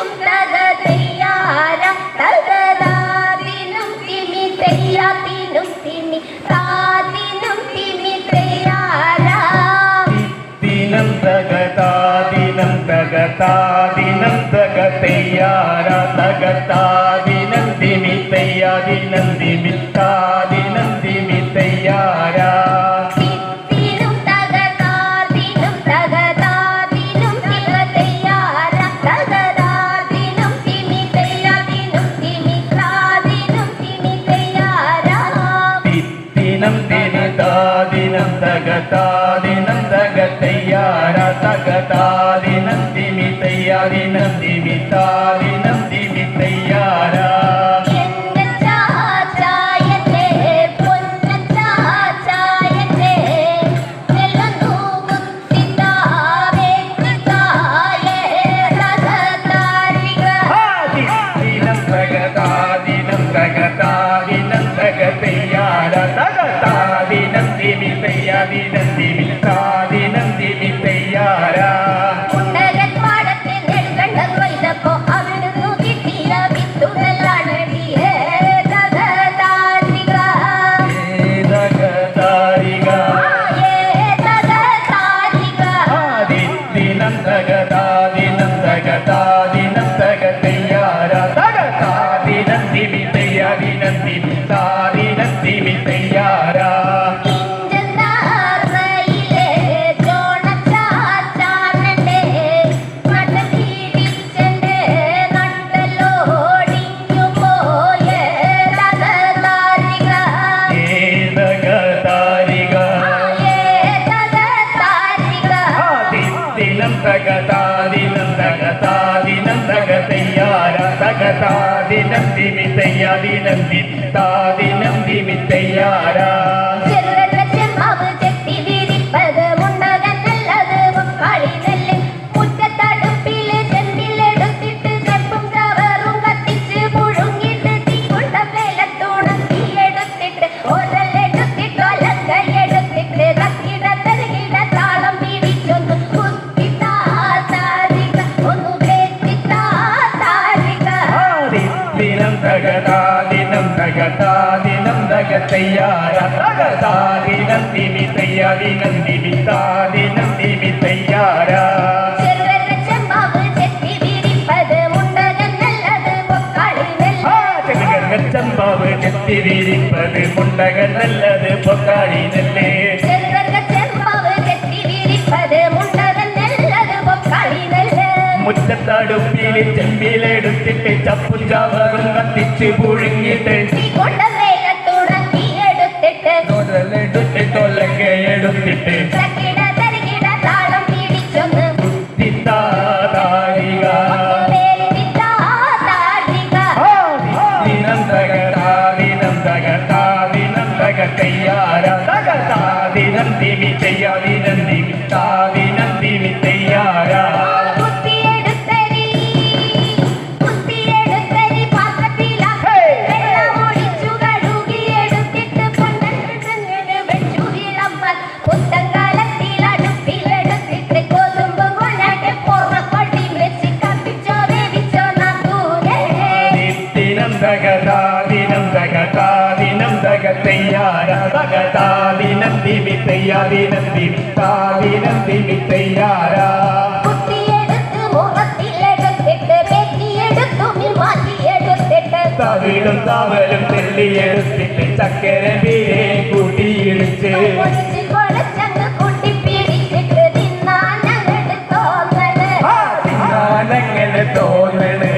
തകതാദിനം തകതയ്യാര തകതാദിനം ദിമി തയ്യാദിനം ദിമി താദിനം ദിമി തയ്യാര തകതാദിനം തകതയ്യാര തകതാദിനം ദിമി തയ്യാദിനം ദിമി താദിനം ദിമി തയ്യാര തകതാദിനം തകതയ്യാര തകതാദിനം ദിമി തയ്യാദിനം ദിമി താദിനം ദിമി തയ്യാര തകതാദിനം തകതാദിനം തകതയ്യാര തകതാദിനം ദിമി തയ്യാദിനം ദിമി താദിനം ദിമി തയ്യാര തകതാദിനം തകതാദിനം തകതയ്യാര തകതാദിനം ദിമി തയ്യാദിനം ദിമി താദിനം ദിമി തയ്യാര തകതാദിനം തകതാദിനം തകതയ്യാര തകതാദിനം ദിമി തയ്യാദിനം ദിമി താദിനം ദിമി തയ്യാര ചെമ്പാവ് ചെത്തി വിരിപ്പത് മുണ്ടകൻ നല്ലത് പൊക്കാളി നെല്ലേ മുറ്റത്തടുപ്പില് ചെമ്പിലെടുത്തിട്ട് ചപ്പും ചവറും കത്തിച്ച് പുഴുങ്ങിട്ട് എടുത്തിട്ട് ദിനം തകതാദിനം തകതാദിനം തകതയ്യാര തകതാദിനം ദിമി തയ്യാദിനം ദിമി താദിനം ദിമി തയ്യാര തകതാദിനം തകതാദിനം തകതയ്യാര തകതാദിനം ദിമി തയ്യാദിനം ദിമി താദിനം ദിമി തയ്യാര തവിടും തവലും തെള്ളിയെടുത്തിട്ട് ചക്കര ബീരെ കൂട്ടിയിടിച്ച് തിന്നാനങ്ങനെ തോന്നണ്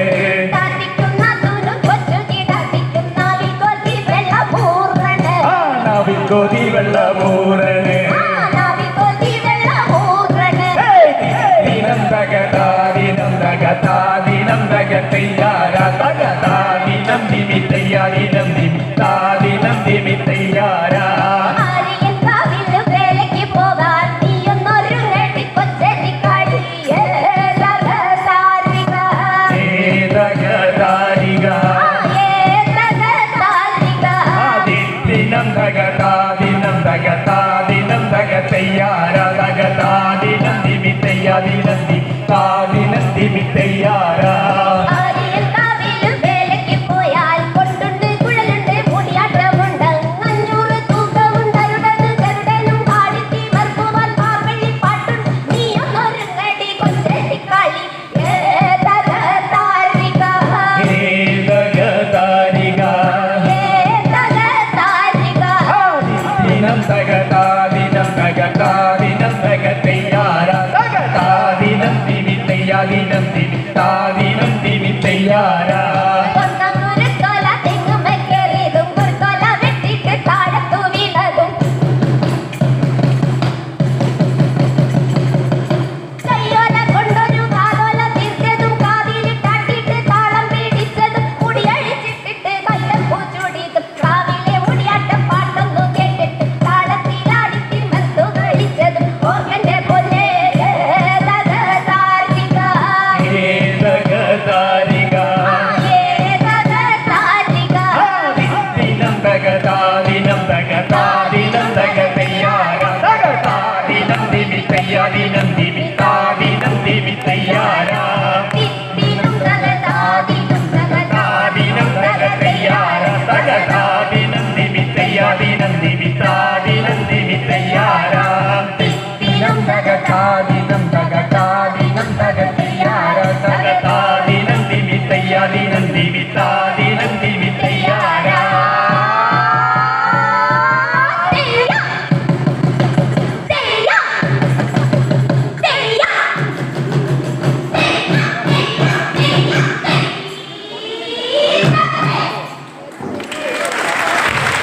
കൊതി വെള്ളമൂറന് ദിനം തകതാദിനം തകതാദിനം തകതയ്യാര തകതാദിനം ദിമി തയ്യാദിനം ദിമി താദിനം ദിമി തയ്യാര തകതാദിനം തകതാദിനം തകതയ്യാര തകതാദിനം ദിമി തയ്യാദിനം ദിമി താദിനം ദിമി തയ്യാര ദിമിത്താദിനം ദിമി തയ്യാറാ ദിനം ദിമിത്താദിനം ദിമി തയ്യാറാ ദിനം തയ്യാറാ തകതാദിനം ദിമി തയ്യാദിനം ദിമിത്താദിനം ദിമി തയ്യാറാ ദിനം തകതാദിനം